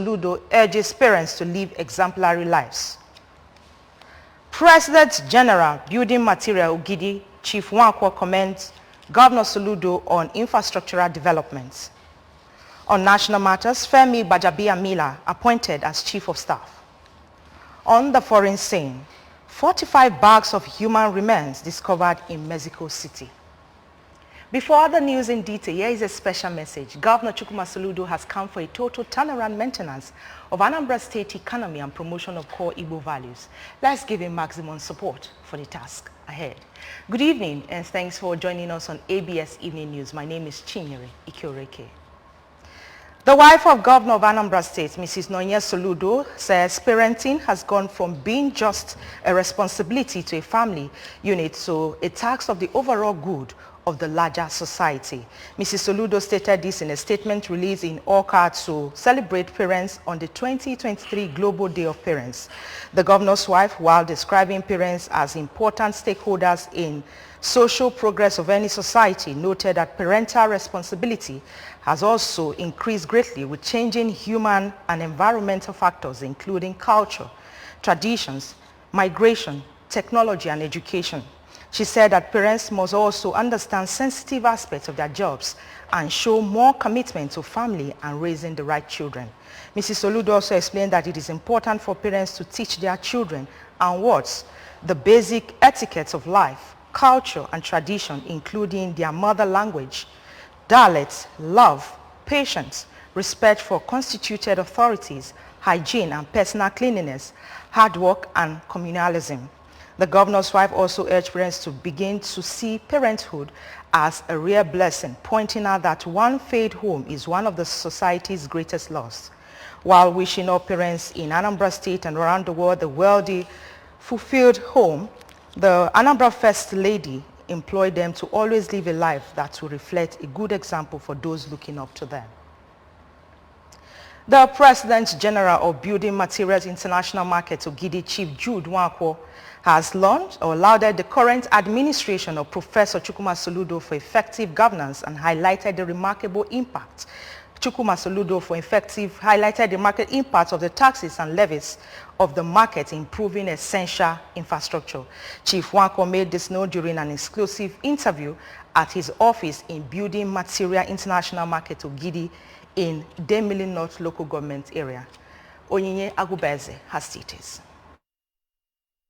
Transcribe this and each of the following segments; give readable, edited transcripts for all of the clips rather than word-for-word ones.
Soludo urges parents to live exemplary lives. President General Building Material Ogidi Chief Nwankwo commends Governor Soludo on infrastructural developments. On national matters, Femi Gbajabiamila appointed as Chief of Staff. On the foreign scene, 45 bags of human remains discovered in Mexico City. Before other news in detail, here is a special message. Governor Chukwuma Soludo has come for a total turnaround maintenance of Anambra State economy and promotion of core Igbo values. Let's give him maximum support for the task ahead. Good evening and thanks for joining us on ABS Evening News. My name is Chinyere Ikioreke. The wife of Governor of Anambra State, Mrs. Nonye Soludo, says parenting has gone from being just a responsibility to a family unit to a task of the overall good of the larger society. Mrs. Soludo stated this in a statement released in Awka to celebrate parents on the 2023 Global Day of Parents. The governor's wife, while describing parents as important stakeholders in social progress of any society, noted that parental responsibility has also increased greatly with changing human and environmental factors, including culture, traditions, migration, technology, and education. She said that parents must also understand sensitive aspects of their jobs and show more commitment to family and raising the right children. Mrs. Soludo also explained that it is important for parents to teach their children and wards the basic etiquettes of life, culture, and tradition, including their mother language, dialects, love, patience, respect for constituted authorities, hygiene and personal cleanliness, hard work, and communalism. The governor's wife also urged parents to begin to see parenthood as a real blessing, pointing out that one failed home is one of the society's greatest loss. While wishing all parents in Anambra State and around the world a wealthy, fulfilled home, the Anambra First Lady employed them to always live a life that will reflect a good example for those looking up to them. The President General of Building Materials International Market, Ogidi Chief Jude Nwankwo, has launched or lauded the current administration of Professor Chukwuma Soludo for effective governance and highlighted the remarkable impact highlighted the market impact of the taxes and levies of the market, improving essential infrastructure. Chief Nwankwo made this known during an exclusive interview at his office in Building Material International Market, Ogidi, in Demili North local government area. Onyinye Agubeze has details.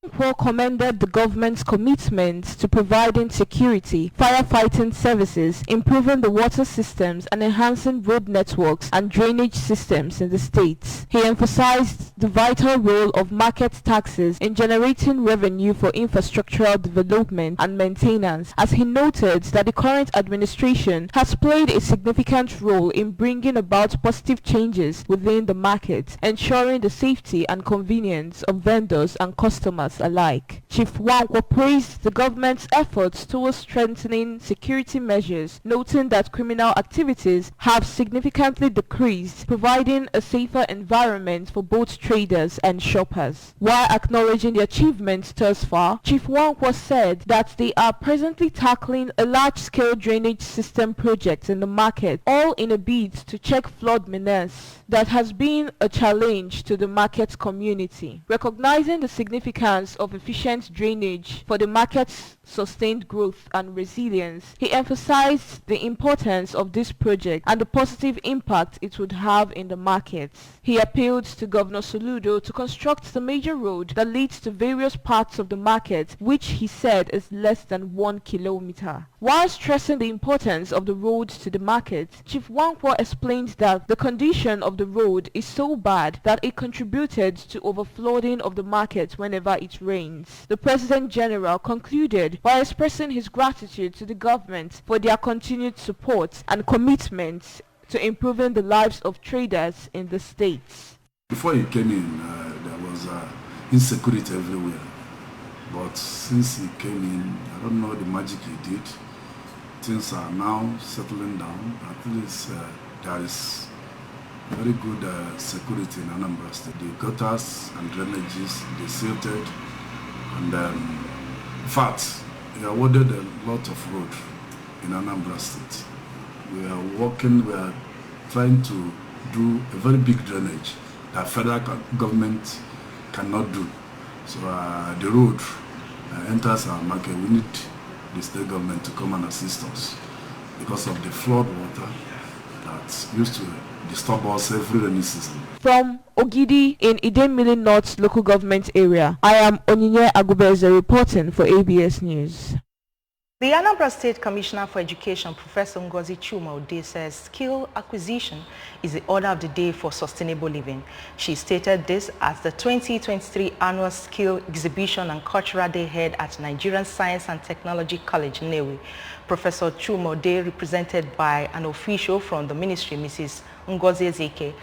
Nwankwo commended the government's commitment to providing security, firefighting services, improving the water systems, and enhancing road networks and drainage systems in the state. He emphasized the vital role of market taxes in generating revenue for infrastructural development and maintenance, as he noted that the current administration has played a significant role in bringing about positive changes within the market, ensuring the safety and convenience of vendors and customers alike. Chief Nwankwo praised the government's efforts towards strengthening security measures, noting that criminal activities have significantly decreased, providing a safer environment for both traders and shoppers. While acknowledging the achievements thus far, Chief Nwankwo said that they are presently tackling a large-scale drainage system project in the market, all in a bid to check flood menace that has been a challenge to the market community. Recognizing the significance of efficient drainage for the market's sustained growth and resilience, he emphasized the importance of this project and the positive impact it would have in the market. He appealed to Governor Soludo to construct the major road that leads to various parts of the market, which he said is less than 1 kilometer. While stressing the importance of the road to the market, Chief Nwankwo explained that the condition of the road is so bad that it contributed to overflowing of the market whenever it rains. The President General concluded by expressing his gratitude to the government for their continued support and commitment to improving the lives of traders in the states. Before he came in, there was insecurity everywhere. But since he came in, I don't know the magic he did. Things are now settling down. At least there is very good security in Anambra State. The gutters and drainages, they silted. And in fact, he awarded a lot of road in Anambra State. We are working, we are trying to do a very big drainage that federal government cannot do. So the road enters our market. We need the state government to come and assist us because of the flood water that used to disturb us every rainy season. From Ogidi in Idemili North local government area, I am Onyinye Agubeze reporting for ABS News. The Anambra State Commissioner for Education, Professor Ngozi Chuma-Ode, says skill acquisition is the order of the day for sustainable living. She stated this at the 2023 Annual Skill Exhibition and Cultural Day held at Nigerian Science and Technology College, Nnewi. Professor Chuma-Ode, represented by an official from the ministry, Mrs. Ngozi Ezike,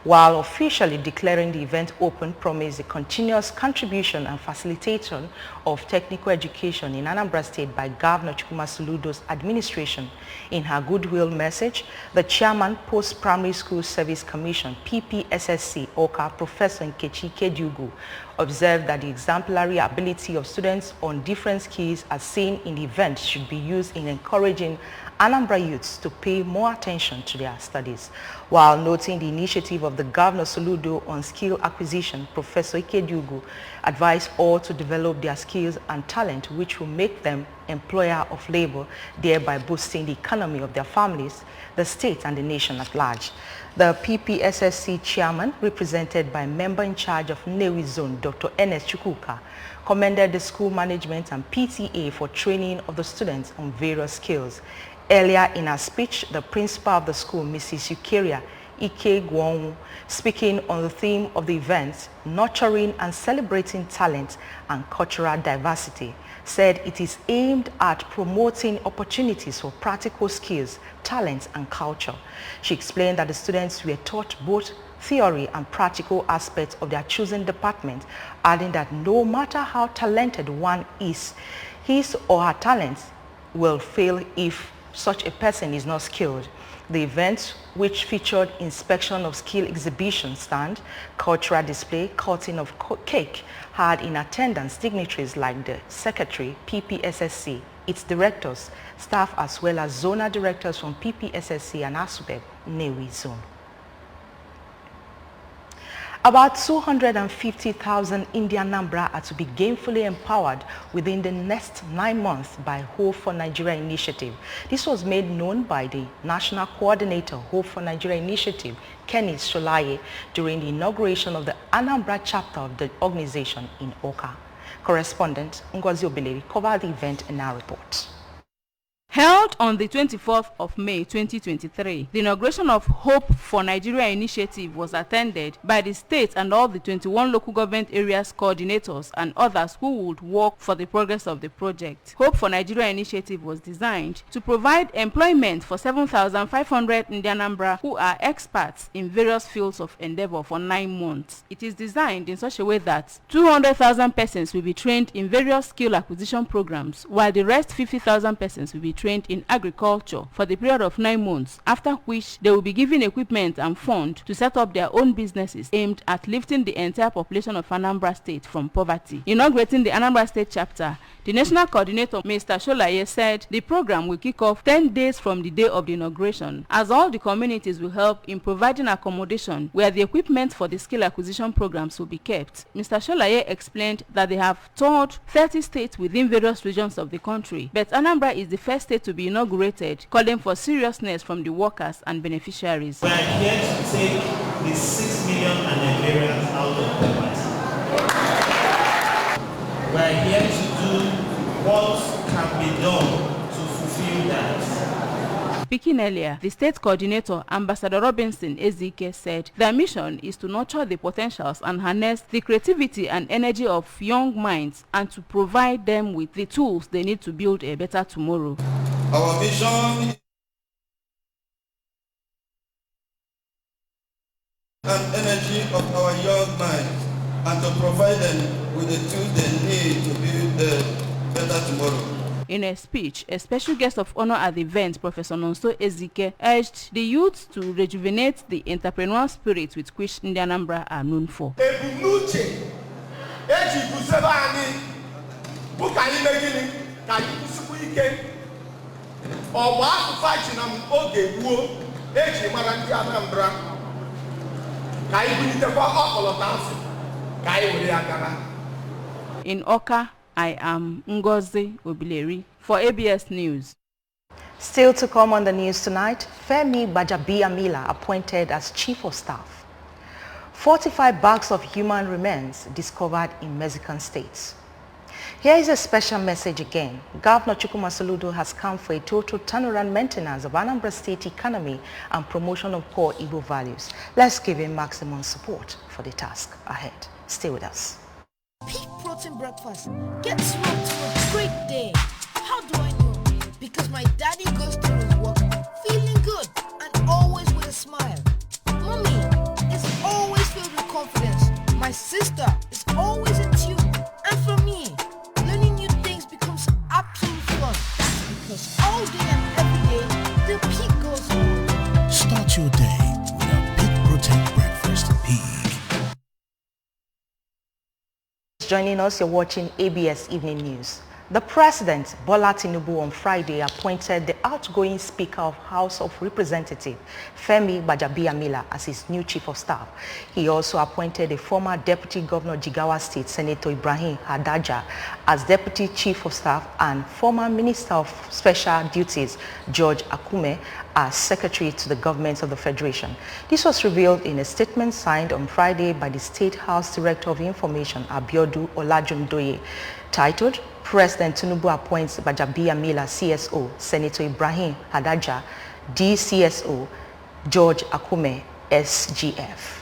while officially declaring the event open, promised the continuous contribution and facilitation of technical education in Anambra State by Governor Chukwuma Soludo's administration. In her goodwill message, the chairman, Post-Primary School Service Commission, PPSSC, Oka, Professor Nkechi Kedugu, observed that the exemplary ability of students on different skills as seen in the event should be used in encouraging Anambra youths to pay more attention to their studies. While noting the initiative of the Governor Soludo on skill acquisition, Professor Ikedugu advised all to develop their skills and talent which will make them employer of labor, thereby boosting the economy of their families, the state and the nation at large. The PPSSC chairman, represented by member in charge of Nnewi Zone, Dr. Ernest Chukwuka, commended the school management and PTA for training of the students on various skills. Earlier in her speech, the principal of the school, Mrs. Eukeria Ike Gwonwu, speaking on the theme of the event, nurturing and celebrating talent and cultural diversity, said it is aimed at promoting opportunities for practical skills, talents, and culture. She explained that the students were taught both theory and practical aspects of their chosen department, adding that no matter how talented one is, his or her talents will fail if such a person is not skilled. The event, which featured inspection of skill exhibition stand, cultural display, cutting of cake, had in attendance dignitaries like the Secretary, PPSSC, its directors, staff, as well as zonal directors from PPSSC and ASUBEB, Nnewi Zone. About 250,000 Indian Anambra are to be gainfully empowered within the next 9 months by Hope for Nigeria Initiative. This was made known by the National Coordinator, Hope for Nigeria Initiative, Kenneth Sholaye, during the inauguration of the Anambra chapter of the organization in Oka. Correspondent Ngozi Obeleri covered the event in our report. Held on the 24th of May 2023, the inauguration of Hope for Nigeria Initiative was attended by the state and all the 21 local government areas coordinators and others who would work for the progress of the project. Hope for Nigeria Initiative was designed to provide employment for 7,500 Indian Anambra who are experts in various fields of endeavor for 9 months. It is designed in such a way that 200,000 persons will be trained in various skill acquisition programs, while the rest 50,000 persons will be trained in agriculture for the period of 9 months, after which they will be given equipment and fund to set up their own businesses aimed at lifting the entire population of Anambra State from poverty. Inaugurating the Anambra State chapter, the national coordinator, Mr. Sholaye, said the program will kick off 10 days from the day of the inauguration, as all the communities will help in providing accommodation where the equipment for the skill acquisition programs will be kept. Mr. Sholaye explained that they have toured 30 states within various regions of the country, but Anambra is the first state to be inaugurated, calling for seriousness from the workers and beneficiaries. We are here to take the 6 million Nigerians out of poverty. We are here to do what can be done to fulfill that. Speaking earlier, the state coordinator, Ambassador Robinson Ezike, said their mission is to nurture the potentials and harness the creativity and energy of young minds and to provide them with the tools they need to build a better tomorrow. Our mission and energy of our young minds and to provide them with the tools they need to build a better tomorrow. In a speech, a special guest of honor at the event, Professor Nonso Ezike, urged the youth to rejuvenate the entrepreneurial spirit with which Indian Anambra are known for. In Oka, I am Ngozi Obileri for ABS News. Still to come on the news tonight, Femi Gbajabiamila appointed as Chief of Staff. 45 bags of human remains discovered in Mexican states. Here is a special message again. Governor Chukwuma Soludo has come for a total turnaround maintenance of Anambra State economy and promotion of core Igbo values. Let's give him maximum support for the task ahead. Stay with us. Peak protein breakfast gets you up to a great day. How do I know? Because my daddy goes to his work feeling good and always with a smile. Mommy is always filled with confidence. My sister is always in tune. And for me, learning new things becomes absolute fun. Because all day and every day, the Peak goes on. Start your day with a Peak protein breakfast. Peak. Joining us, you're watching ABS Evening News. The President, Bola Tinubu, on Friday appointed the outgoing Speaker of House of Representatives, Femi Gbajabiamila, as his new Chief of Staff. He also appointed a former Deputy Governor Jigawa State, Senator Ibrahim Hadaja, as Deputy Chief of Staff and former Minister of Special Duties, George Akume, as Secretary to the Government of the Federation. This was revealed in a statement signed on Friday by the State House Director of Information, Abiodun Olajundoye, titled, President Tinubu appoints Gbajabiamila CSO, Senator Ibrahim Hadaja, DCSO, George Akume, SGF.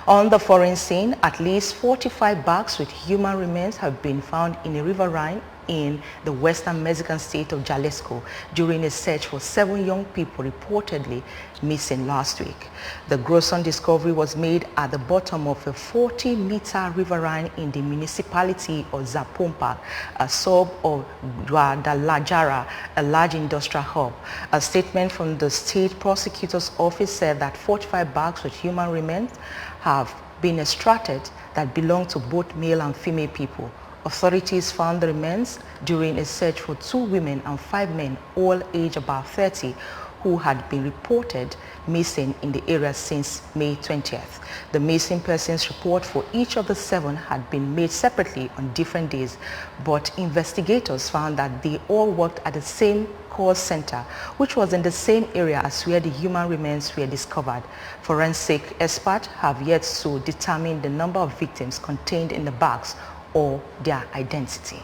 On the foreign scene, at least 45 bags with human remains have been found in a riverine in the western Mexican state of Jalisco during a search for 7 young people reportedly missing last week. The gruesome discovery was made at the bottom of a 40-meter riverine in the municipality of Zapompa, a suburb of Guadalajara, a large industrial hub. A statement from the state prosecutor's office said that 45 bags with human remains have been extracted that belong to both male and female people. Authorities found the remains during a search for 2 women and 5 men, all aged about 30, who had been reported missing in the area since May 20th. The missing persons report for each of the 7 had been made separately on different days, but investigators found that they all worked at the same call center, which was in the same area as where the human remains were discovered. Forensic experts have yet to determine the number of victims contained in the bags or their identity.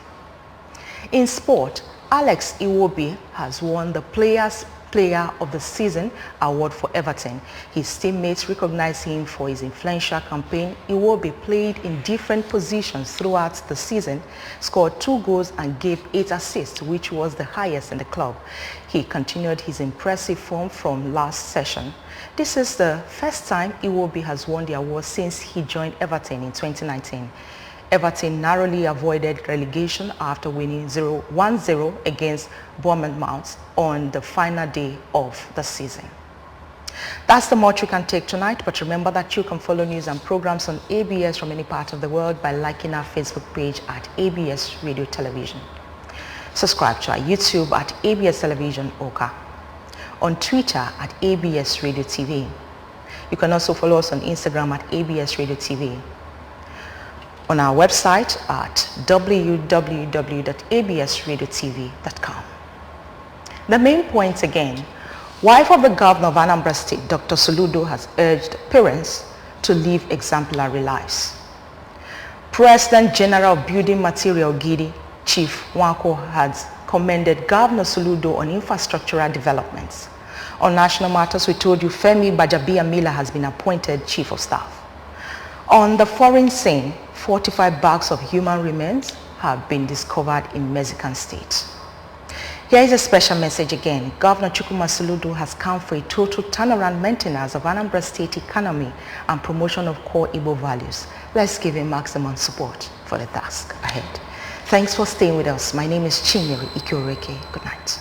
In sport, Alex Iwobi has won the Player of the Season award for Everton. His teammates recognize him for his influential campaign. Iwobi played in different positions throughout the season, scored 2 goals and gave 8 assists, which was the highest in the club. He continued his impressive form from last session. This is the first time Iwobi has won the award since he joined Everton in 2019. Everton narrowly avoided relegation after winning 1-0 against Bournemouth on the final day of the season. That's the much you can take tonight, but remember that you can follow news and programs on ABS from any part of the world by liking our Facebook page at ABS Radio Television. Subscribe to our YouTube at ABS Television Oka, on Twitter at ABS Radio TV. You can also follow us on Instagram at ABS Radio TV, on our website at www.absradiotv.com. The main point again, wife of the governor of Anambra State, Dr. Soludo, has urged parents to live exemplary lives. President General of Building Material Gidi, Chief Nwankwo, has commended Governor Soludo on infrastructural developments. On national matters, we told you Femi Gbajabiamila has been appointed Chief of Staff. On the foreign scene, 45 bags of human remains have been discovered in Mexican states. Here is a special message again. Governor Chukwuma Soludo has come for a total turnaround maintenance of Anambra State economy and promotion of core Igbo values. Let's give him maximum support for the task ahead. Thanks for staying with us. My name is Chinyere Ikioreke. Good night.